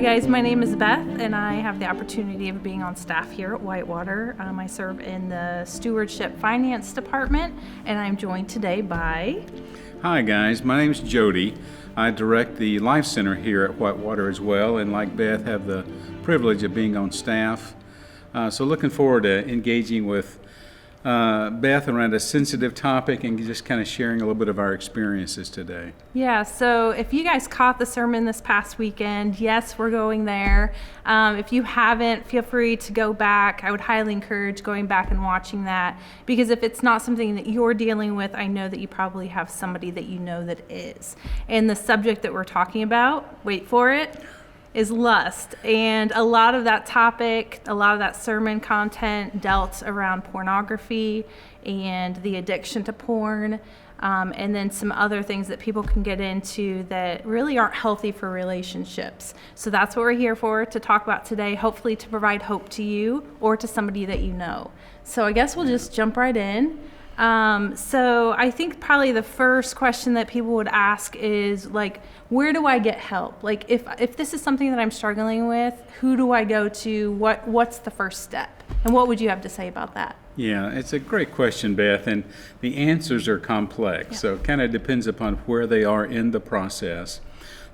guys, my name is Beth, and I have the opportunity of being on staff here at Whitewater. I serve in the Stewardship Finance Department, and I'm joined today by... Hi guys, my name is Jody. I direct the Life Center here at Whitewater as well, and like Beth, have the privilege of being on staff. So looking forward to engaging with Beth around a sensitive topic and just kind of sharing a little bit of our experiences today. Yeah, so if you guys caught the sermon this past weekend, yes, we're going there. If you haven't, feel free to go back. I would highly encourage going back and watching that, because if it's not something that you're dealing with, I know that you probably have somebody that you know that is. And the subject that we're talking about, wait for it, is lust. And a lot of that topic, a lot of that sermon content dealt around pornography and the addiction to porn, and then some other things that people can get into that really aren't healthy for relationships. So that's what we're here for, to talk about today, hopefully to provide hope to you or to somebody that you know. So I guess we'll just jump right in. So I think probably the first question that people would ask is, like, where do I get help? Like, if this is something that I'm struggling with, who do I go to? What's the first step? And what would you have to say about that? Yeah, it's a great question, Beth, and the answers are complex. So it kind of depends upon where they are in the process.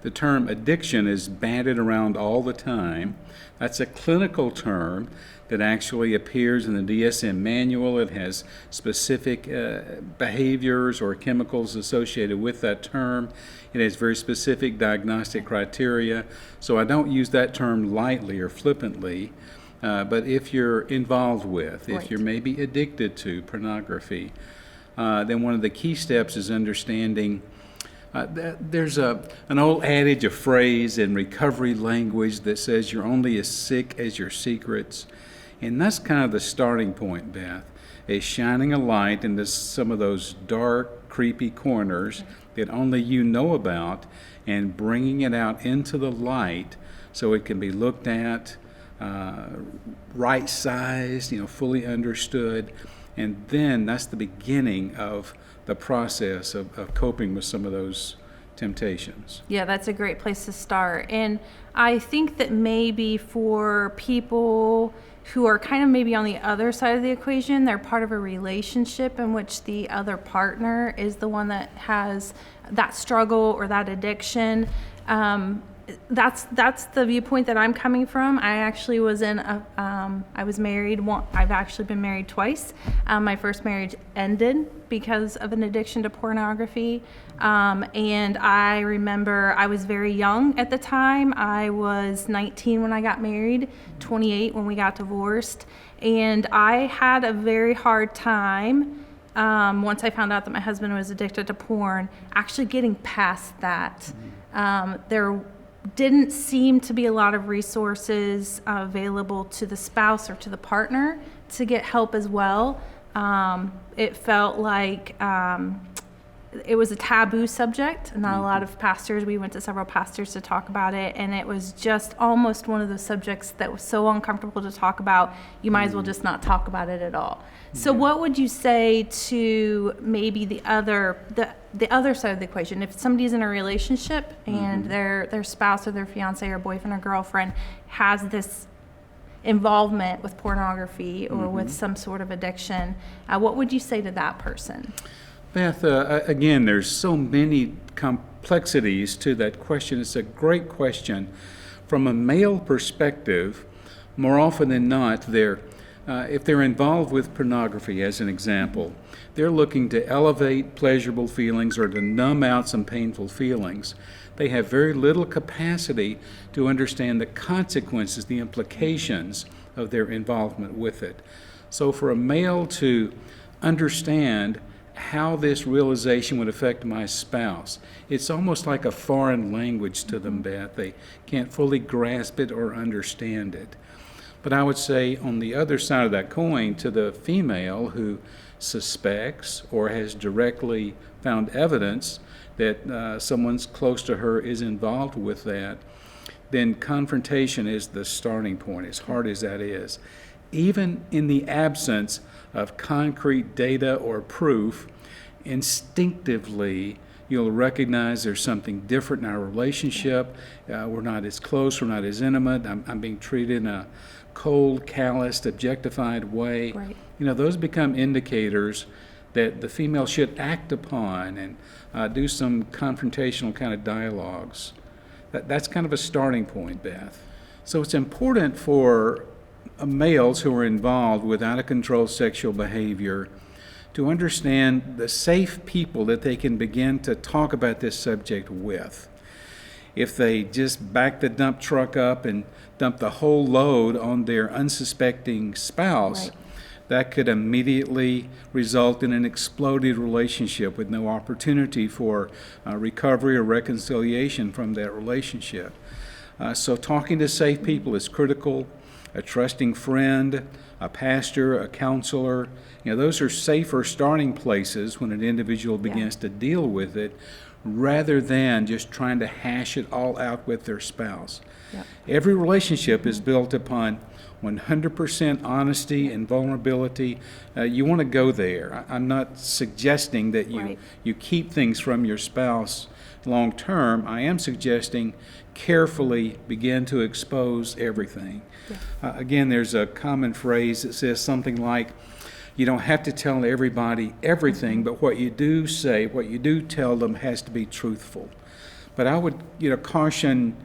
The term addiction is bandied around all the time. That's a clinical term that actually appears in the DSM manual. It has specific behaviors or chemicals associated with that term. It has very specific diagnostic criteria. So I don't use that term lightly or flippantly. But if you're involved with, if you're maybe addicted to pornography, then one of the key steps is understanding there's an old adage, a phrase in recovery language that says you're only as sick as your secrets. And that's kind of the starting point, Beth, is shining a light into some of those dark, creepy corners that only you know about, and bringing it out into the light so it can be looked at, right-sized, fully understood. And then that's the beginning of the process of coping with some of those temptations. Yeah, that's a great place to start. And I think that maybe for people who are kind of maybe on the other side of the equation, they're part of a relationship in which the other partner is the one that has that struggle or that addiction. That's the viewpoint that I'm coming from. I actually was I was married. I've actually been married twice. My first marriage ended because of an addiction to pornography. And I remember I was very young at the time. I was 19 when I got married, 28 when we got divorced. And I had a very hard time, once I found out that my husband was addicted to porn, actually getting past that. There didn't seem to be a lot of resources available to the spouse or to the partner to get help as well. It felt like it was a taboo subject. Not a lot of pastors. We went to several pastors to talk about it, and it was just almost one of those subjects that was so uncomfortable to talk about, you might as well just not talk about it at all. So what would you say to maybe the other side of the equation? If somebody's in a relationship and their spouse or their fiance or boyfriend or girlfriend has this involvement with pornography or with some sort of addiction, what would you say to that person? Beth, again, there's so many complexities to that question. It's a great question. From a male perspective, more often than not, if they're involved with pornography, as an example, they're looking to elevate pleasurable feelings or to numb out some painful feelings. They have very little capacity to understand the consequences, the implications of their involvement with it. So for a male to understand how this realization would affect my spouse, it's almost like a foreign language to them, Beth. They can't fully grasp it or understand it. But I would say on the other side of that coin, to the female who suspects or has directly found evidence that someone's close to her is involved with that, then confrontation is the starting point, as hard as that is. Even in the absence of concrete data or proof, instinctively You'll recognize there's something different in our relationship. We're not as close, we're not as intimate. I'm being treated in a cold, calloused, objectified way. Right. Those become indicators that the female should act upon and do some confrontational kind of dialogues. That's kind of a starting point, Beth. So it's important for males who are involved with out-of-control sexual behavior to understand the safe people that they can begin to talk about this subject with. If they just back the dump truck up and dump the whole load on their unsuspecting spouse, Right. that could immediately result in an exploded relationship with no opportunity for recovery or reconciliation from that relationship. So talking to safe people is critical. A trusting friend, a pastor, a counselor, those are safer starting places when an individual begins to deal with it, rather than just trying to hash it all out with their spouse. Yeah. Every relationship is built upon 100% honesty and vulnerability. You want to go there. I'm not suggesting that Right. you keep things from your spouse long term. I am suggesting carefully begin to expose everything. Yeah. Again, there's a common phrase that says something like, you don't have to tell everybody everything, but what you do say, what you do tell them has to be truthful. But I would, caution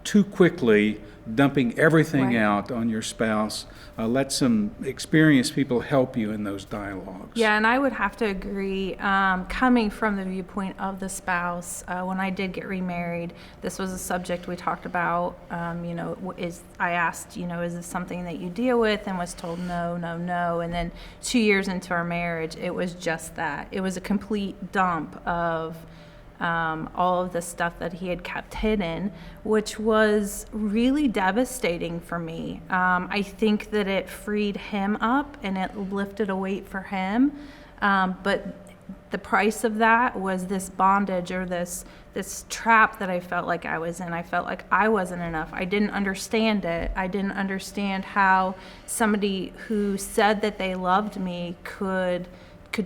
too quickly dumping everything Right. out on your spouse. Let some experienced people help you in those dialogues. Yeah, and I would have to agree, coming from the viewpoint of the spouse, when I did get remarried, this was a subject we talked about. I asked, is this something that you deal with? And was told no, no, no. And then 2 years into our marriage, it was just that. It was a complete dump of all of the stuff that he had kept hidden, which was really devastating for me. I think that it freed him up and it lifted a weight for him. But the price of that was this bondage or this trap that I felt like I was in. I felt like I wasn't enough. I didn't understand it. I didn't understand how somebody who said that they loved me could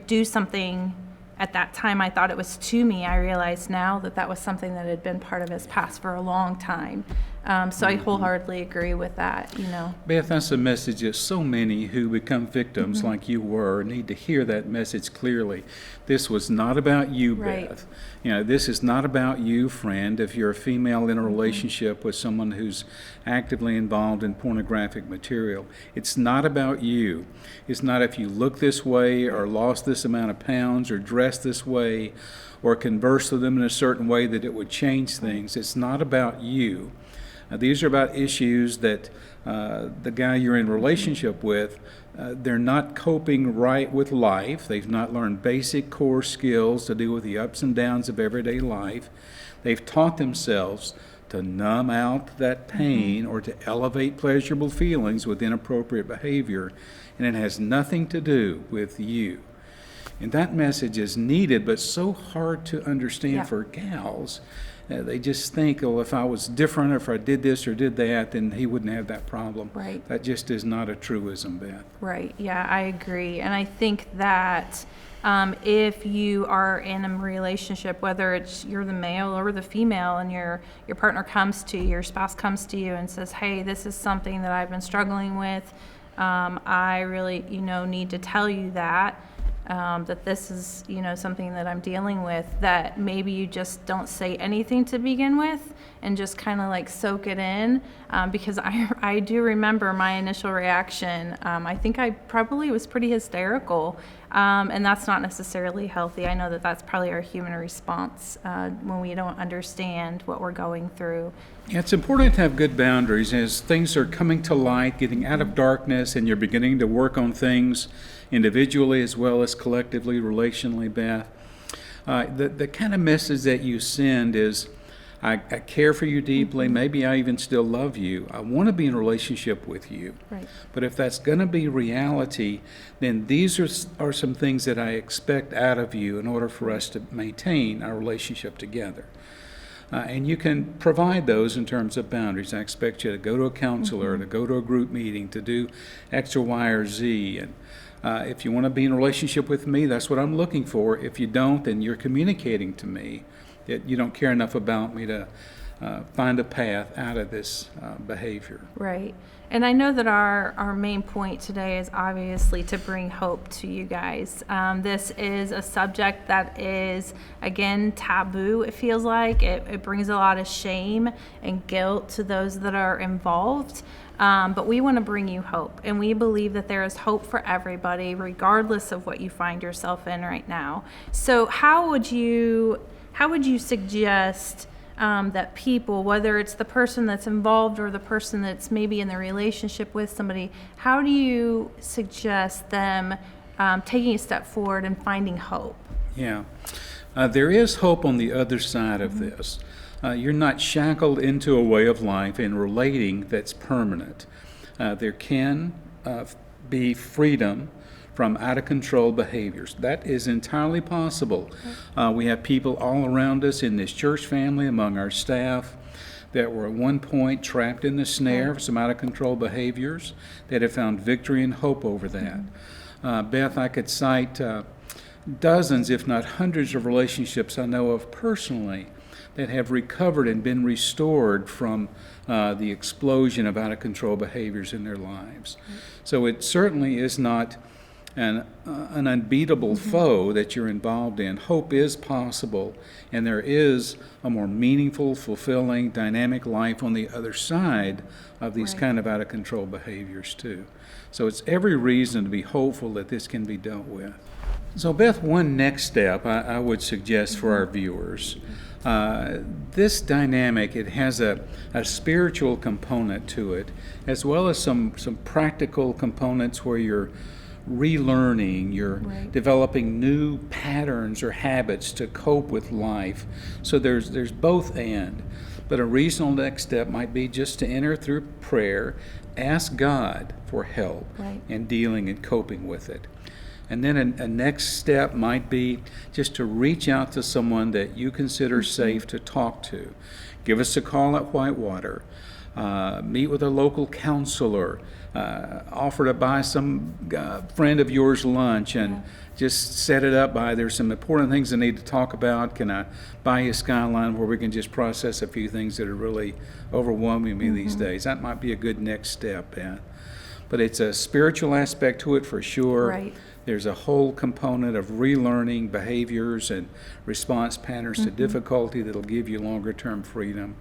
do something. At that time, I thought it was to me. I realize now that was something that had been part of his past for a long time. So I wholeheartedly agree with that, Beth, that's a message that so many who become victims like you were need to hear that message clearly. This was not about you, Right. Beth. This is not about you, friend, if you're a female in a relationship with someone who's actively involved in pornographic material. It's not about you. It's not if you look this way or lost this amount of pounds or dressed this way or converse with them in a certain way that it would change things. It's not about you. These are about issues that the guy you're in relationship with, they're not coping right with life. They've not learned basic core skills to deal with the ups and downs of everyday life. They've taught themselves to numb out that pain or to elevate pleasurable feelings with inappropriate behavior, and it has nothing to do with you. And that message is needed, but so hard to understand for gals. They just think, oh, if I was different, or if I did this or did that, then he wouldn't have that problem. Right. That just is not a truism, Beth. Right. Yeah, I agree. And I think that if you are in a relationship, whether it's you're the male or the female, and your partner comes to you, your spouse comes to you and says, hey, this is something that I've been struggling with. I really, need to tell you that this is, something that I'm dealing with, that maybe you just don't say anything to begin with and just kind of like soak it in, because I do remember my initial reaction. I think I probably was pretty hysterical, and that's not necessarily healthy. I know that that's probably our human response when we don't understand what we're going through. Yeah, it's important to have good boundaries as things are coming to light, getting out of darkness, and you're beginning to work on things individually as well as collectively, relationally, Beth. The kind of message that you send is, I care for you deeply, maybe I even still love you, I want to be in a relationship with you. Right. But if that's going to be reality, then these are some things that I expect out of you in order for us to maintain our relationship together. And you can provide those in terms of boundaries. I expect you to go to a counselor, to go to a group meeting, to do X or Y or Z. And If you want to be in a relationship with me, that's what I'm looking for. If you don't, then you're communicating to me that you don't care enough about me to find a path out of this behavior. Right. And I know that our main point today is obviously to bring hope to you guys. This is a subject that is, again, taboo, it feels like. It brings a lot of shame and guilt to those that are involved. But we want to bring you hope. And we believe that there is hope for everybody, regardless of what you find yourself in right now. So how would you suggest that people, whether it's the person that's involved or the person that's maybe in the relationship with somebody, how do you suggest them taking a step forward and finding hope? Yeah. There is hope on the other side of this. You're not shackled into a way of life and relating that's permanent. There can be freedom from out-of-control behaviors. That is entirely possible. We have people all around us in this church family, among our staff, that were at one point trapped in the snare of some out-of-control behaviors that have found victory and hope over that. Beth, I could cite dozens, if not hundreds, of relationships I know of personally that have recovered and been restored from the explosion of out-of-control behaviors in their lives. So it certainly is not an unbeatable foe that you're involved in. Hope is possible, and there is a more meaningful, fulfilling, dynamic life on the other side of these kind of out-of-control behaviors too. So it's every reason to be hopeful that this can be dealt with. So Beth, one next step I would suggest for our viewers, this dynamic, it has a spiritual component to it, as well as some practical components where you're relearning, you're developing new patterns or habits to cope with life. So there's both and. But a reasonable next step might be just to enter through prayer, ask God for help in dealing and coping with it. And then a next step might be just to reach out to someone that you consider safe to talk to. Give us a call at Whitewater. Meet with a local counselor. Offer to buy some friend of yours lunch and just set it up by, there's some important things I need to talk about. Can I buy you a Skyline where we can just process a few things that are really overwhelming me these days? That might be a good next step, Ben. But it's a spiritual aspect to it for sure. There's a whole component of relearning behaviors and response patterns to difficulty that'll give you longer-term freedom.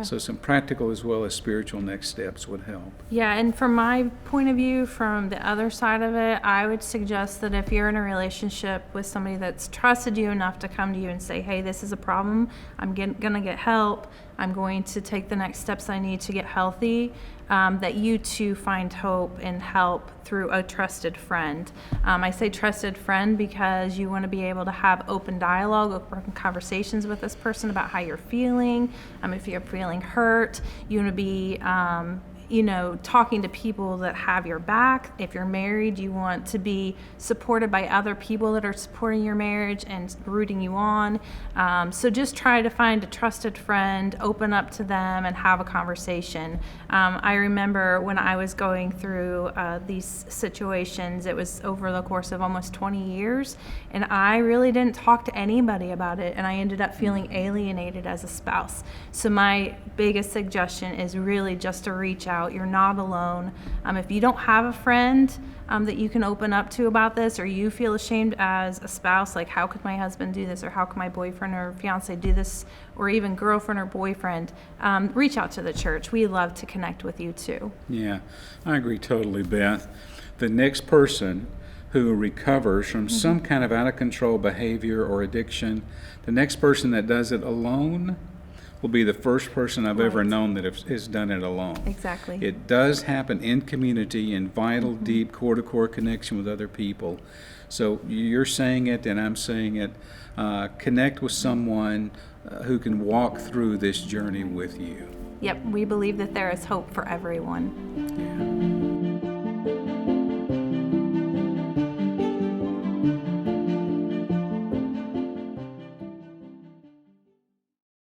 So some practical as well as spiritual next steps would help. Yeah, and from my point of view, from the other side of it, I would suggest that if you're in a relationship with somebody that's trusted you enough to come to you and say, hey, this is a problem, I'm going to get help, I'm going to take the next steps I need to get healthy, that you too find hope and help through a trusted friend. I say trusted friend because you want to be able to have open dialogue, open conversations with this person about how you're feeling. If you're feeling hurt, you want to be talking to people that have your back. If you're married, you want to be supported by other people that are supporting your marriage and rooting you on. So just try to find a trusted friend, open up to them, and have a conversation. I remember when I was going through these situations, it was over the course of almost 20 years, and I really didn't talk to anybody about it, and I ended up feeling alienated as a spouse. So my biggest suggestion is really just to reach out. You're not alone. If you don't have a friend that you can open up to about this, or you feel ashamed as a spouse, like how could my husband do this, or how could my boyfriend or fiance do this, or even girlfriend or boyfriend, reach out to the church. We love to connect with you too. Yeah, I agree totally, Beth. The next person who recovers from some kind of out-of-control behavior or addiction, the next person that does it alone will be the first person I've ever known that has done it alone. Exactly. It does happen in community, in vital, deep, core-to-core connection with other people. So you're saying it and I'm saying it. Connect with someone who can walk through this journey with you. Yep, we believe that there is hope for everyone. Yeah.